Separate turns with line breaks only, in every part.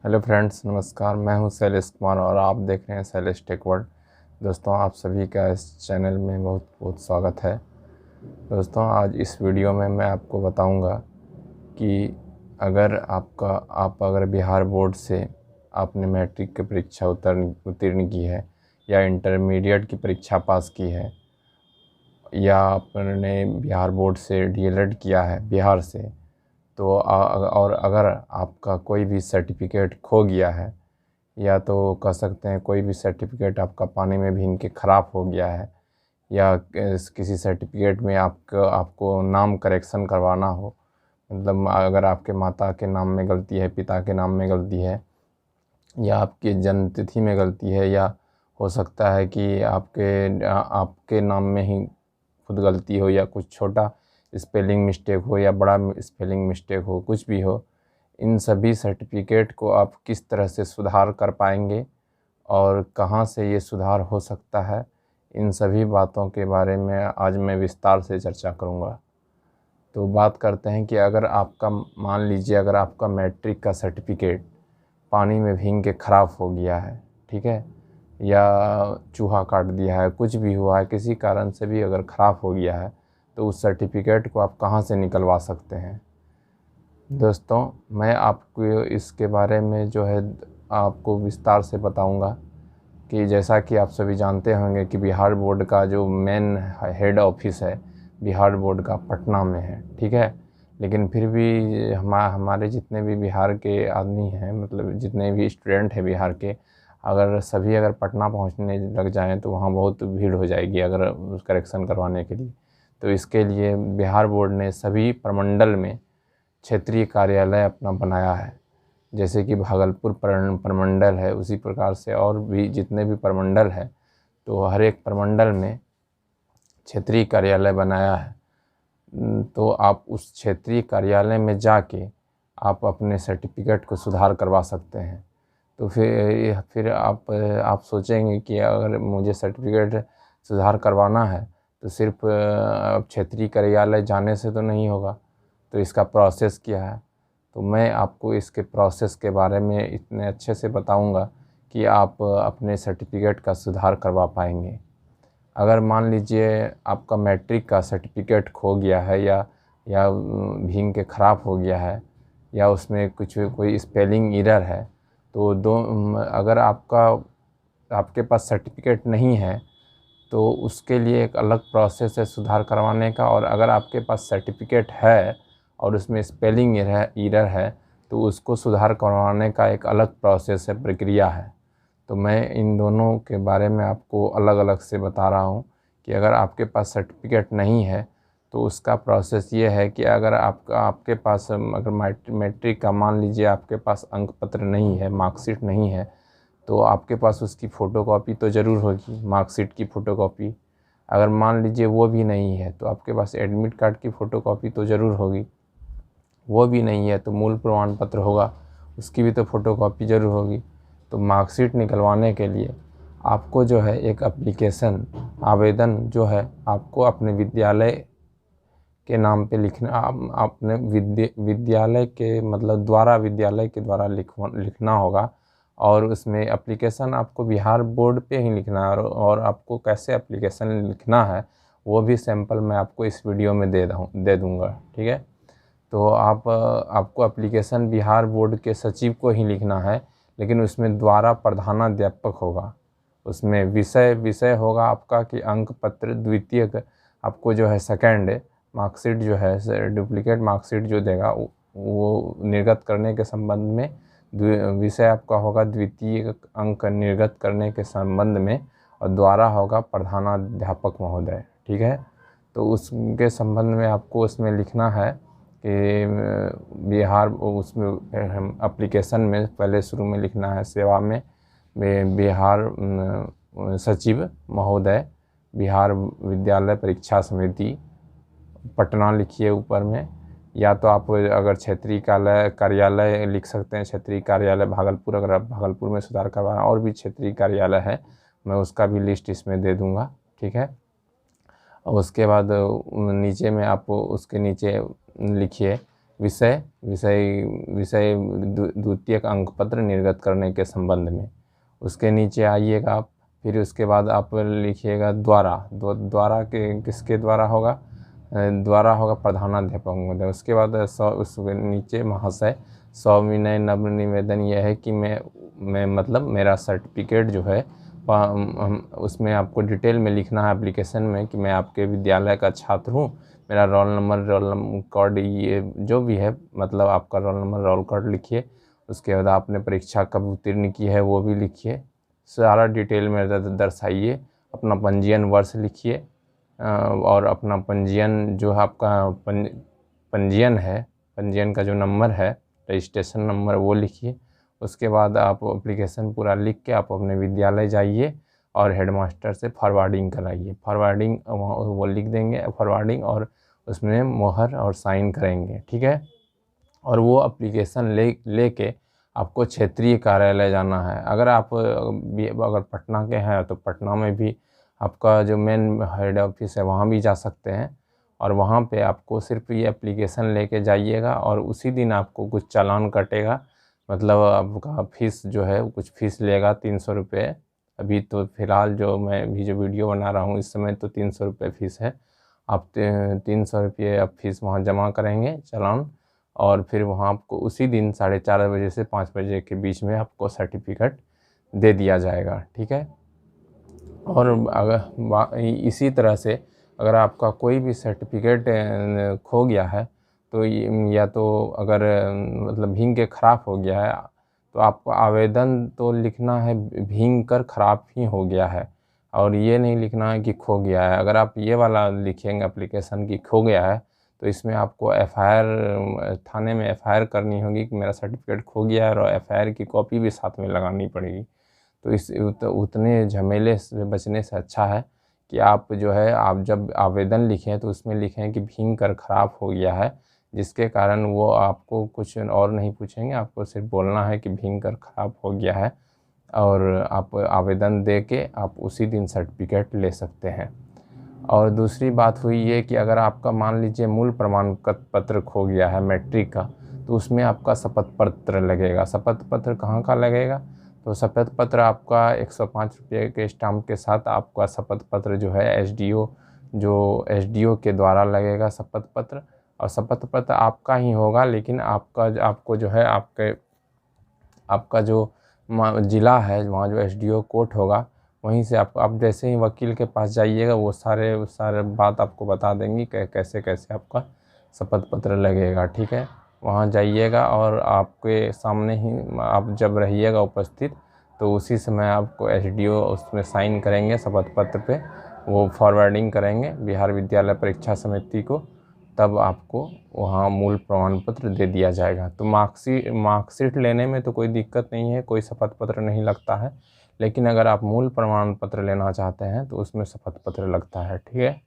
Hello friends, नमस्कार। मैं हूं शैलेश कुमार और आप देख रहे हैं शैलेश टेक वर्ल्ड। दोस्तों, आप सभी का इस चैनल में बहुत बहुत स्वागत है। दोस्तों, आज इस वीडियो में मैं आपको बताऊंगा कि आप अगर बिहार बोर्ड से आपने मैट्रिक की परीक्षा उत्तीर्ण की है या इंटरमीडिएट की परीक्षा पास की है या आपने बिहार बोर्ड से डीएलएड किया है बिहार से, तो और अगर आपका कोई भी सर्टिफिकेट खो गया है या तो कह सकते हैं कोई भी सर्टिफिकेट आपका पानी में भीग के ख़राब हो गया है या किसी सर्टिफिकेट में आपको नाम करेक्शन करवाना हो, मतलब अगर आपके माता के नाम में गलती है, पिता के नाम में गलती है या आपकी जन्म तिथि में गलती है या हो सकता है कि आपके नाम में ही खुद गलती हो या कुछ छोटा स्पेलिंग मिस्टेक हो या बड़ा स्पेलिंग मिस्टेक हो, कुछ भी हो, इन सभी सर्टिफिकेट को आप किस तरह से सुधार कर पाएंगे और कहाँ से ये सुधार हो सकता है, इन सभी बातों के बारे में आज मैं विस्तार से चर्चा करूँगा। तो बात करते हैं कि मान लीजिए अगर आपका मैट्रिक का सर्टिफिकेट पानी में भीग के ख़राब हो गया है, ठीक है, या चूहा काट दिया है, कुछ भी हुआ है, किसी कारण से भी अगर ख़राब हो गया है, तो उस सर्टिफिकेट को आप कहाँ से निकलवा सकते हैं। दोस्तों, मैं आपको इसके बारे में जो है आपको विस्तार से बताऊंगा कि जैसा कि आप सभी जानते होंगे कि बिहार बोर्ड का जो मेन हेड ऑफिस है बिहार बोर्ड का पटना में है, ठीक है। लेकिन फिर भी हमारे जितने भी बिहार के आदमी हैं, मतलब जितने भी स्टूडेंट हैं बिहार के, अगर पटना पहुंचने लग जाएं तो वहाँ बहुत भीड़ हो जाएगी अगर उस करेक्शन करवाने के लिए। तो इसके लिए बिहार बोर्ड ने सभी प्रमंडल में क्षेत्रीय कार्यालय अपना बनाया है। जैसे कि भागलपुर प्रमंडल है, उसी प्रकार से और भी जितने भी प्रमंडल है, तो हर एक प्रमंडल में क्षेत्रीय कार्यालय बनाया है। तो आप उस क्षेत्रीय कार्यालय में जाके आप अपने सर्टिफिकेट को सुधार करवा सकते हैं। तो फिर आप सोचेंगे कि अगर मुझे सर्टिफिकेट सुधार करवाना है तो सिर्फ क्षेत्रीय कार्यालय जाने से तो नहीं होगा, तो इसका प्रोसेस क्या है। तो मैं आपको इसके प्रोसेस के बारे में इतने अच्छे से बताऊंगा कि आप अपने सर्टिफिकेट का सुधार करवा पाएंगे। अगर मान लीजिए आपका मैट्रिक का सर्टिफिकेट खो गया है या भीग के ख़राब हो गया है या उसमें कोई स्पेलिंग एरर है, तो अगर आपके पास सर्टिफिकेट नहीं है तो उसके लिए एक अलग प्रोसेस है सुधार करवाने का, और अगर आपके पास सर्टिफिकेट है और उसमें स्पेलिंग एरर है तो उसको सुधार करवाने का एक अलग प्रोसेस है, प्रक्रिया है। तो मैं इन दोनों के बारे में आपको अलग अलग से बता रहा हूँ कि अगर आपके पास सर्टिफिकेट नहीं है तो उसका प्रोसेस ये है कि अगर आपके पास अगर मैट्रिक का मान लीजिए आपके पास अंक पत्र नहीं है, मार्कशीट नहीं है, तो आपके पास उसकी फ़ोटोकॉपी तो ज़रूर होगी, मार्कशीट की फ़ोटोकॉपी। अगर मान लीजिए वो भी नहीं है तो आपके पास एडमिट कार्ड की फ़ोटोकॉपी तो ज़रूर होगी। वो भी नहीं है तो मूल प्रमाण पत्र होगा, उसकी भी तो फ़ोटोकॉपी ज़रूर होगी। तो मार्कशीट निकलवाने के लिए आपको जो है एक एप्लीकेशन आवेदन जो है आपको अपने विद्यालय के नाम पे लिखना, अपने विद्यालय के मतलब विद्यालय के द्वारा लिखना होगा। और उसमें एप्लीकेशन आपको बिहार बोर्ड पे ही लिखना है, और आपको कैसे एप्लीकेशन लिखना है वो भी सैंपल मैं आपको इस वीडियो में दे दूँगा, ठीक है। तो आपको एप्लीकेशन बिहार बोर्ड के सचिव को ही लिखना है, लेकिन उसमें द्वारा प्रधानाध्यापक होगा। उसमें विषय होगा आपका कि अंक पत्र द्वितीय, आपको जो है सेकंड मार्कशीट जो है डुप्लीकेट मार्कशीट जो देगा वो निर्गत करने के संबंध में विषय आपका होगा द्वितीय अंक निर्गत करने के संबंध में, और द्वारा होगा प्रधानाध्यापक महोदय, ठीक है। तो उसके संबंध में आपको उसमें लिखना है कि बिहार, उसमें हम एप्लीकेशन में पहले शुरू में लिखना है सेवा में बिहार सचिव महोदय, बिहार विद्यालय परीक्षा समिति पटना लिखिए ऊपर में, या तो आप अगर क्षेत्रीय कार्यालय लिख सकते हैं, क्षेत्रीय कार्यालय भागलपुर, अगर आप भागलपुर में सुधार करवाना, और भी क्षेत्रीय कार्यालय है, मैं उसका भी लिस्ट इसमें दे दूँगा, ठीक है। और उसके बाद नीचे में आप उसके नीचे लिखिए विषय विषय विषय द्वितीयक अंक पत्र निर्गत करने के संबंध में। उसके नीचे आइएगा आप, फिर उसके बाद आप लिखिएगा द्वारा। द्वारा के किसके द्वारा होगा? द्वारा होगा प्रधानाध्यापक महोदय। उसके बाद उसके नीचे महाशय सविनय नम्र निवेदन यह है कि मैं मतलब मेरा सर्टिफिकेट जो है उसमें आपको डिटेल में लिखना है एप्लीकेशन में कि मैं आपके विद्यालय का छात्र हूँ, मेरा रोल नंबर कार्ड ये जो भी है, मतलब आपका रोल नंबर रोल कार्ड लिखिए। उसके बाद आपने परीक्षा कब उत्तीर्ण की है वो भी लिखिए, सारा डिटेल में दर्शाइए। अपना पंजीयन वर्ष लिखिए और अपना पंजीयन जो आपका पंजीयन है, पंजीयन का जो नंबर है रजिस्ट्रेशन नंबर वो लिखिए। उसके बाद आप एप्लीकेशन पूरा लिख के आप अपने विद्यालय जाइए और हेडमास्टर से फॉरवर्डिंग कराइए। फॉरवर्डिंग वो लिख देंगे फॉरवर्डिंग, और उसमें मोहर और साइन करेंगे, ठीक है। और वो एप्लीकेशन लेके आपको क्षेत्रीय कार्यालय जाना है। अगर आप अगर पटना के हैं तो पटना में भी आपका जो मेन हेड ऑफिस है वहाँ भी जा सकते हैं, और वहाँ पे आपको सिर्फ ये एप्लीकेशन लेके जाइएगा और उसी दिन आपको कुछ चालान कटेगा। मतलब आपका फ़ीस जो है कुछ फ़ीस लेगा 300 रुपये। अभी तो फ़िलहाल जो मैं भी जो वीडियो बना रहा हूँ इस समय तो 300 रुपये फ़ीस है। आप 300 रुपये आप फीस वहाँ जमा करेंगे चालान, और फिर वहाँ आपको उसी दिन 4:30 बजे से 5 बजे के बीच में आपको सर्टिफिकेट दे दिया जाएगा, ठीक है। और अगर इसी तरह से अगर आपका कोई भी सर्टिफिकेट खो गया है तो या तो अगर मतलब भींग के ख़राब हो गया है तो आपको आवेदन तो लिखना है भींग कर ख़राब ही हो गया है, और ये नहीं लिखना है कि खो गया है। अगर आप ये वाला लिखेंगे एप्लीकेशन की खो गया है तो इसमें आपको एफआईआर थाने में एफआईआर करनी होगी कि मेरा सर्टिफिकेट खो गया है, और एफआईआर की कॉपी भी साथ में लगानी पड़ेगी। तो इस उतने झमेले से बचने से अच्छा है कि आप जो है आप जब आवेदन लिखें तो उसमें लिखें कि भींग कर ख़राब हो गया है, जिसके कारण वो आपको कुछ और नहीं पूछेंगे, आपको सिर्फ बोलना है कि भींग कर ख़राब हो गया है, और आप आवेदन दे के आप उसी दिन सर्टिफिकेट ले सकते हैं। और दूसरी बात हुई ये कि अगर आपका मान लीजिए मूल प्रमाण पत्र खो गया है मैट्रिक का, तो उसमें आपका शपथ पत्र लगेगा। शपथ पत्र कहाँ का लगेगा? तो शपथ पत्र आपका 105 रुपये के स्टाम्प के साथ आपका शपथ पत्र जो है एसडीओ के द्वारा लगेगा शपथ पत्र। और शपथ पत्र आपका ही होगा, लेकिन आपको जो है आपका जो ज़िला है वहाँ जो एसडीओ कोर्ट होगा वहीं से आप जैसे ही वकील के पास जाइएगा वो सारे बात आपको बता देंगी कैसे कैसे आपका शपथ पत्र लगेगा, ठीक है। वहाँ जाइएगा और आपके सामने ही आप जब रहिएगा उपस्थित तो उसी समय आपको एसडीओ उसमें साइन करेंगे शपथ पत्र पे, वो फॉरवर्डिंग करेंगे बिहार विद्यालय परीक्षा समिति को, तब आपको वहाँ मूल प्रमाण पत्र दे दिया जाएगा। तो मार्कशीट लेने में तो कोई दिक्कत नहीं है, कोई शपथ पत्र नहीं लगता है, लेकिन अगर आप मूल प्रमाण पत्र लेना चाहते हैं तो उसमें शपथ पत्र लगता है, ठीक है।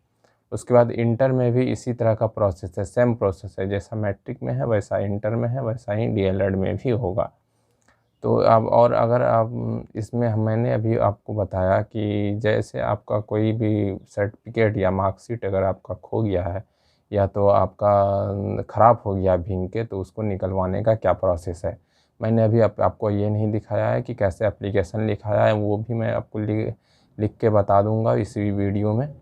उसके बाद इंटर में भी इसी तरह का प्रोसेस है, सेम प्रोसेस है, जैसा मैट्रिक में है वैसा इंटर में है, वैसा ही डीएलएड में भी होगा। तो अब और अगर आप इसमें मैंने अभी आपको बताया कि जैसे आपका कोई भी सर्टिफिकेट या मार्कशीट अगर आपका खो गया है या तो आपका ख़राब हो गया भींग के, तो उसको निकलवाने का क्या प्रोसेस है, मैंने अभी आपको ये नहीं दिखाया है कि कैसे एप्लीकेशन लिखाया है, वो भी मैं आपको लिख के बता दूंगा इसी वीडियो में।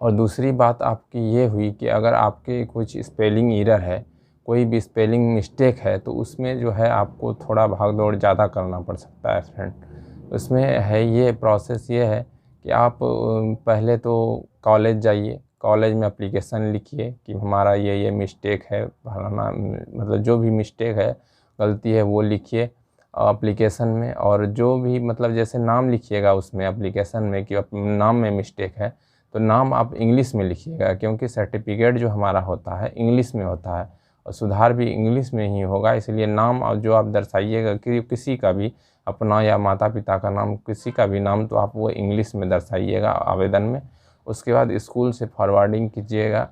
और दूसरी बात आपकी ये हुई कि अगर आपके कुछ स्पेलिंग एरर है, कोई भी स्पेलिंग मिस्टेक है, तो उसमें जो है आपको थोड़ा भाग दौड़ ज़्यादा करना पड़ सकता है फ्रेंड। उसमें है ये प्रोसेस ये है कि आप पहले तो कॉलेज जाइए, कॉलेज में एप्लीकेशन लिखिए कि हमारा ये मिस्टेक है, फलाना मतलब जो भी मिस्टेक है गलती है वो लिखिए एप्लीकेशन में। और जो भी मतलब जैसे नाम लिखिएगा उसमें एप्लीकेशन में कि नाम में मिस्टेक है तो नाम आप इंग्लिश में लिखिएगा, क्योंकि सर्टिफिकेट जो हमारा होता है इंग्लिश में होता है और सुधार भी इंग्लिश में ही होगा। इसलिए नाम जो आप दर्शाइएगा कि किसी का भी अपना या माता पिता का नाम, किसी का भी नाम, तो आप वो इंग्लिश में दर्शाइएगा आवेदन में। उसके बाद स्कूल से फॉरवर्डिंग कीजिएगा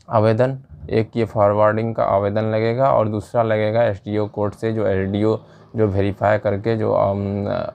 आवेदन, एक ये फॉरवर्डिंग का आवेदन लगेगा और दूसरा लगेगा एसडीओ कोर्ट से, जो एसडीओ जो वेरीफाई करके जो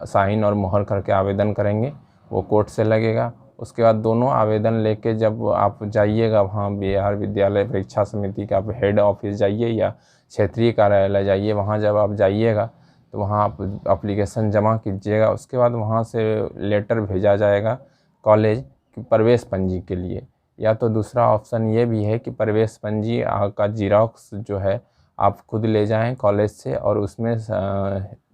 साइन और मोहर करके आवेदन करेंगे वो कोर्ट से लगेगा। उसके बाद दोनों आवेदन लेके जब आप जाइएगा वहाँ बिहार विद्यालय परीक्षा समिति का आप हेड ऑफिस जाइए या क्षेत्रीय कार्यालय जाइए, वहाँ जब आप जाइएगा तो वहाँ आप एप्लीकेशन जमा कीजिएगा। उसके बाद वहाँ से लेटर भेजा जाएगा कॉलेज की प्रवेश पंजी के लिए। या तो दूसरा ऑप्शन ये भी है कि प्रवेश पंजी का जीरोक्स जो है आप खुद ले जाएं कॉलेज से, और उसमें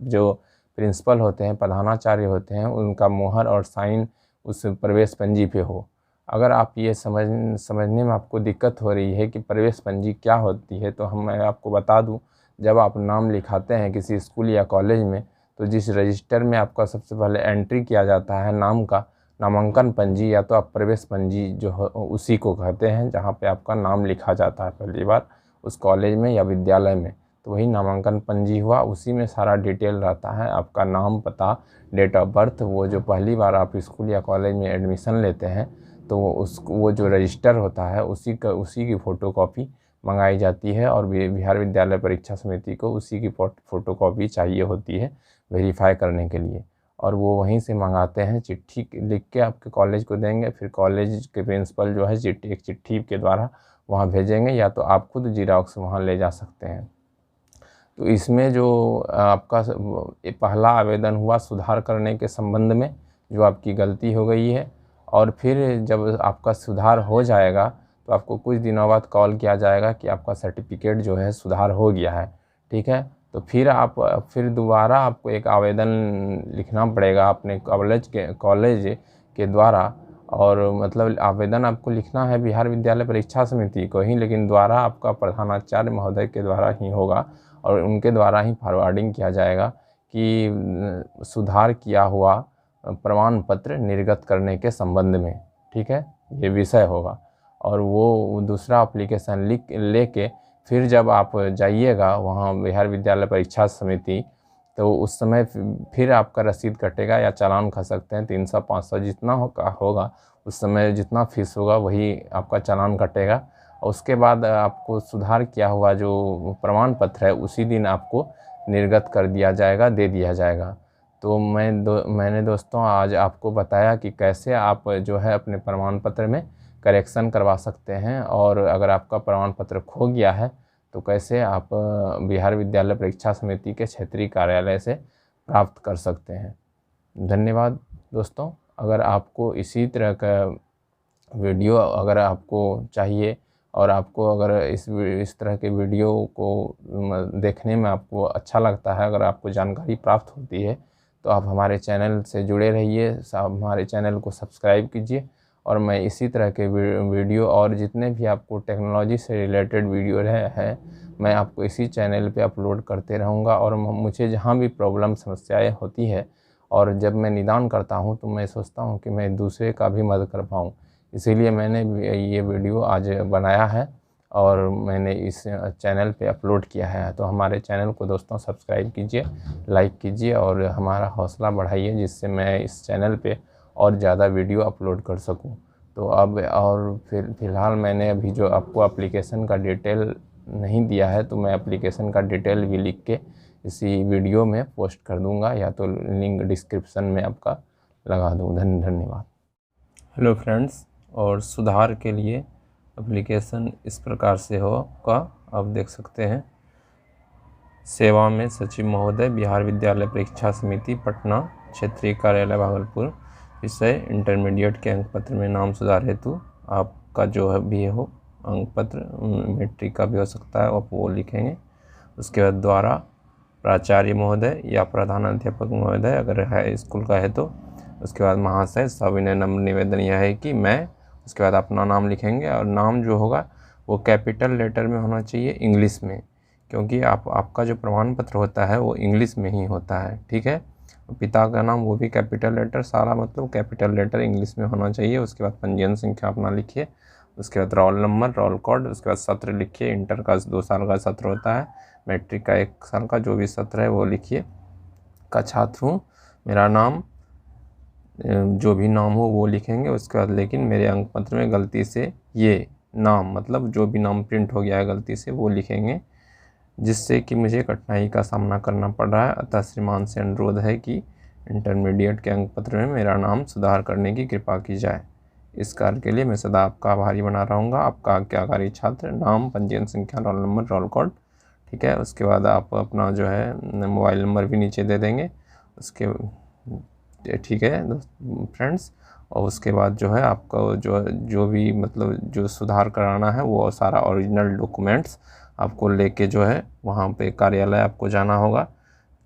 जो प्रिंसिपल होते हैं, प्रधानाचार्य होते हैं, उनका मोहर और साइन उस प्रवेश पंजी पे हो। अगर आप ये समझने में आपको दिक्कत हो रही है कि प्रवेश पंजी क्या होती है, तो मैं आपको बता दूं, जब आप नाम लिखाते हैं किसी स्कूल या कॉलेज में, तो जिस रजिस्टर में आपका सबसे पहले एंट्री किया जाता है नाम का, नामांकन पंजी या तो आप प्रवेश पंजी जो है उसी को कहते हैं, जहाँ पे आपका नाम लिखा जाता है पहली बार उस कॉलेज में या विद्यालय में, तो वही नामांकन पंजी हुआ। उसी में सारा डिटेल रहता है, आपका नाम, पता, डेट ऑफ बर्थ। वो जो पहली बार आप स्कूल या कॉलेज में एडमिशन लेते हैं तो वो जो रजिस्टर होता है उसी की फ़ोटोकॉपी मंगाई जाती है, और बिहार विद्यालय परीक्षा समिति को उसी की फ़ोटोकॉपी चाहिए होती है वेरीफाई करने के लिए। और वो वहीं से मंगाते हैं, चिट्ठी लिख के आपके कॉलेज को देंगे, फिर कॉलेज के प्रिंसिपल जो है एक चिट्ठी के द्वारा वहाँ भेजेंगे, या तो आप खुद जीरोक्स वहाँ ले जा सकते हैं। तो इसमें जो आपका पहला आवेदन हुआ सुधार करने के संबंध में, जो आपकी गलती हो गई है, और फिर जब आपका सुधार हो जाएगा तो आपको कुछ दिनों बाद कॉल किया जाएगा कि आपका सर्टिफिकेट जो है सुधार हो गया है, ठीक है। तो फिर दोबारा आपको एक आवेदन लिखना पड़ेगा अपने कॉलेज के द्वारा, और मतलब आवेदन आपको लिखना है बिहार विद्यालय परीक्षा समिति को ही, लेकिन द्वारा आपका प्रधानाचार्य महोदय के द्वारा ही होगा, और उनके द्वारा ही फॉरवर्डिंग किया जाएगा कि सुधार किया हुआ प्रमाण पत्र निर्गत करने के संबंध में, ठीक है, ये विषय होगा। और वो दूसरा एप्लीकेशन लेके फिर जब आप जाइएगा वहाँ बिहार विद्यालय परीक्षा समिति, तो उस समय फिर आपका रसीद कटेगा या चालान खा सकते हैं, 300-500 जितना होगा उस समय जितना फीस होगा वही आपका चालान कटेगा। उसके बाद आपको सुधार किया हुआ जो प्रमाण पत्र है उसी दिन आपको निर्गत कर दिया जाएगा, दे दिया जाएगा। तो मैंने दोस्तों आज आपको बताया कि कैसे आप जो है अपने प्रमाण पत्र में करेक्शन करवा सकते हैं, और अगर आपका प्रमाण पत्र खो गया है तो कैसे आप बिहार विद्यालय परीक्षा समिति के क्षेत्रीय कार्यालय से प्राप्त कर सकते हैं। धन्यवाद दोस्तों। अगर आपको इसी तरह का वीडियो अगर आपको चाहिए, और आपको अगर इस तरह के वीडियो को देखने में आपको अच्छा लगता है, अगर आपको जानकारी प्राप्त होती है, तो आप हमारे चैनल से जुड़े रहिए, हमारे चैनल को सब्सक्राइब कीजिए, और मैं इसी तरह के वीडियो और जितने भी आपको टेक्नोलॉजी से रिलेटेड वीडियो है मैं आपको इसी चैनल पे अपलोड करते रहूँगा। और मुझे जहाँ भी प्रॉब्लम समस्याएं होती है, और जब मैं निदान करता हूँ तो मैं सोचता हूँ कि मैं दूसरे का भी मदद कर पाऊँ, इसीलिए मैंने ये वीडियो आज बनाया है और मैंने इस चैनल पे अपलोड किया है। तो हमारे चैनल को दोस्तों सब्सक्राइब कीजिए, लाइक कीजिए, और हमारा हौसला बढ़ाइए, जिससे मैं इस चैनल पे और ज़्यादा वीडियो अपलोड कर सकूं। तो अब और फ़िलहाल मैंने अभी जो आपको एप्लीकेशन का डिटेल नहीं दिया है, तो मैं एप्लीकेशन का डिटेल भी लिख के इसी वीडियो में पोस्ट कर दूंगा, या तो लिंक डिस्क्रिप्शन में आपका लगा दूँ। धन्यवाद। हेलो फ्रेंड्स, और सुधार के लिए एप्लीकेशन इस प्रकार से होगा, आप देख सकते हैं। सेवा में सचिव महोदय, बिहार विद्यालय परीक्षा समिति पटना, क्षेत्रीय कार्यालय भागलपुर। विषय इंटरमीडिएट के अंक पत्र में नाम सुधार हेतु आपका जो है भी हो अंक पत्र, मैट्रिक का भी हो सकता है, आप वो लिखेंगे। उसके बाद द्वारा प्राचार्य महोदय या प्रधानाध्यापक महोदय अगर है स्कूल का है तो। उसके बाद महाशय, सविनय नम्र निवेदन यह है कि मैं, उसके बाद अपना नाम लिखेंगे, और नाम जो होगा वो कैपिटल लेटर में होना चाहिए, इंग्लिश में, क्योंकि आपका जो प्रमाण पत्र होता है वो इंग्लिश में ही होता है, ठीक है। पिता का नाम वो भी कैपिटल लेटर, सारा मतलब कैपिटल लेटर इंग्लिश में होना चाहिए। उसके बाद पंजीयन संख्या अपना लिखिए, उसके बाद रोल नंबर, रोल कोड, उसके बाद सत्र लिखिए। इंटर का 2 साल का सत्र होता है, मैट्रिक का 1 साल का जो भी सत्र है वो लिखिए। का छात्र हूँ, मेरा नाम जो भी नाम हो वो लिखेंगे। उसके बाद लेकिन मेरे अंक पत्र में गलती से ये नाम, मतलब जो भी नाम प्रिंट हो गया है गलती से, वो लिखेंगे, जिससे कि मुझे कठिनाई का सामना करना पड़ रहा है। अतः श्रीमान से अनुरोध है कि इंटरमीडिएट के अंक पत्र में मेरा नाम सुधार करने की कृपा की जाए। इस कार्य के लिए मैं सदा आपका आभारी बना रहूँगा। आपका आज्ञाकारी छात्र, नाम, पंजीयन संख्या, रोल नंबर, रोल कोड, ठीक है। उसके बाद आप अपना जो है मोबाइल नंबर भी नीचे दे देंगे उसके, ठीक है फ्रेंड्स। और उसके बाद जो है आपका जो भी मतलब जो सुधार कराना है वो सारा ओरिजिनल डॉक्यूमेंट्स आपको लेके जो है वहाँ पे कार्यालय आपको जाना होगा,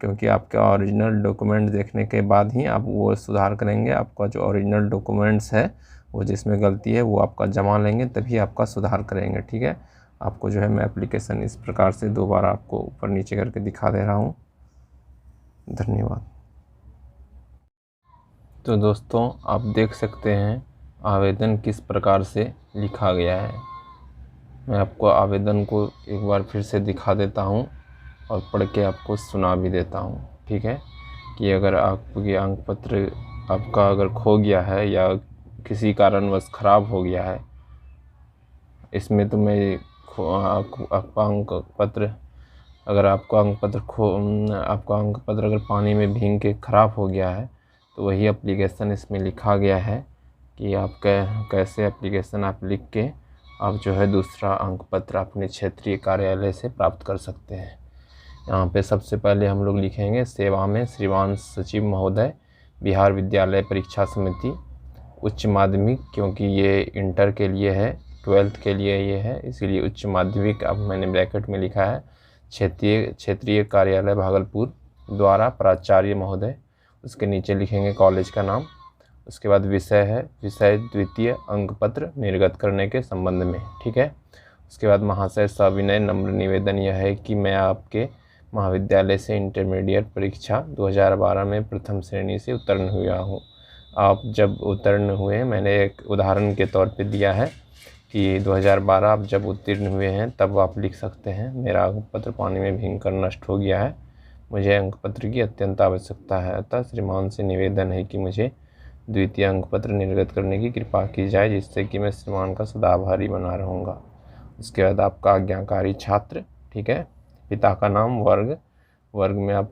क्योंकि आपके ओरिजिनल डॉक्यूमेंट देखने के बाद ही आप वो सुधार करेंगे। आपका जो ओरिजिनल डॉक्यूमेंट्स है वो जिसमें गलती है वो आपका जमा लेंगे, तभी आपका सुधार करेंगे, ठीक है। आपको जो है मैं एप्लीकेशन इस प्रकार से दोबारा आपको ऊपर नीचे करके दिखा दे रहा हूँ। धन्यवाद। तो दोस्तों आप देख सकते हैं आवेदन किस प्रकार से लिखा गया है। मैं आपको आवेदन को एक बार फिर से दिखा देता हूँ और पढ़ के आपको सुना भी देता हूँ, ठीक है। कि अगर आपके अंक पत्र आपका अगर खो गया है या किसी कारणवश ख़राब हो गया है, इसमें तो मैं आपका अंक पत्र अगर आपका अंक पत्र अगर पानी में भीग के ख़राब हो गया है तो वही एप्लीकेशन इसमें लिखा गया है कि आप कैसे एप्लीकेशन आप लिख के आप जो है दूसरा अंक पत्र अपने क्षेत्रीय कार्यालय से प्राप्त कर सकते हैं। यहाँ पे सबसे पहले हम लोग लिखेंगे सेवा में श्रीमान सचिव महोदय, बिहार विद्यालय परीक्षा समिति, उच्च माध्यमिक, क्योंकि ये इंटर के लिए है, 12th के लिए ये है, इसीलिए उच्च माध्यमिक अब मैंने ब्रैकेट में लिखा है, क्षेत्रीय कार्यालय भागलपुर द्वारा प्राचार्य महोदय। उसके नीचे लिखेंगे कॉलेज का नाम। उसके बाद विषय है, विषय द्वितीय अंक पत्र निर्गत करने के संबंध में, ठीक है। उसके बाद महाशय सविनय नम्र निवेदन यह है कि मैं आपके महाविद्यालय से इंटरमीडिएट परीक्षा 2012 में प्रथम श्रेणी से उत्तीर्ण हुआ हूँ। आप जब उत्तीर्ण हुए, मैंने एक उदाहरण के तौर पे दिया है कि 2012 आप जब उत्तीर्ण हुए हैं तब आप लिख सकते हैं मेरा अंक पत्र पानी में भीग कर नष्ट हो गया है, मुझे अंक पत्र की अत्यंत आवश्यकता है, अतः श्रीमान से निवेदन है कि मुझे द्वितीय अंक पत्र निर्गत करने की कृपा की जाए, जिससे कि मैं श्रीमान का सदा आभारी बना रहूँगा। उसके बाद आपका आज्ञाकारी छात्र, ठीक है। पिता का नाम, वर्ग में आप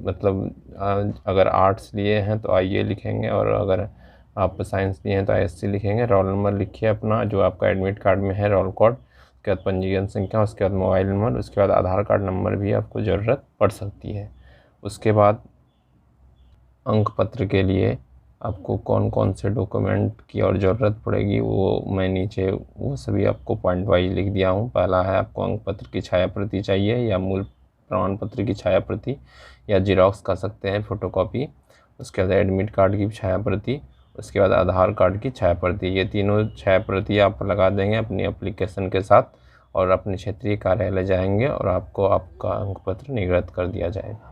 मतलब अगर आर्ट्स लिए हैं तो आईए लिखेंगे, और अगर आप साइंस लिए हैं तो आईएससी लिखेंगे। रोल नंबर लिखिए अपना जो आपका एडमिट कार्ड में है, रोल कोड, उसके बाद पंजीयन संख्या, उसके बाद मोबाइल नंबर, उसके बाद आधार कार्ड नंबर भी आपको ज़रूरत पड़ सकती है। उसके बाद अंक पत्र के लिए आपको कौन कौन से डॉक्यूमेंट की और ज़रूरत पड़ेगी वो मैं नीचे वो सभी आपको पॉइंट वाइज लिख दिया हूँ। पहला है आपको अंक पत्र की छाया प्रति चाहिए या मूल प्रमाण पत्र की छाया प्रति या जीरोक्स कर सकते हैं, फ़ोटोकॉपी। उसके बाद एडमिट कार्ड की छाया प्रति, उसके बाद आधार कार्ड की छाया प्रति। ये तीनों छाया प्रति आप लगा देंगे अपनी एप्लीकेशन के साथ और अपने क्षेत्रीय कार्यालय जाएंगे और आपको आपका अंक पत्र निर्गत कर दिया जाएगा।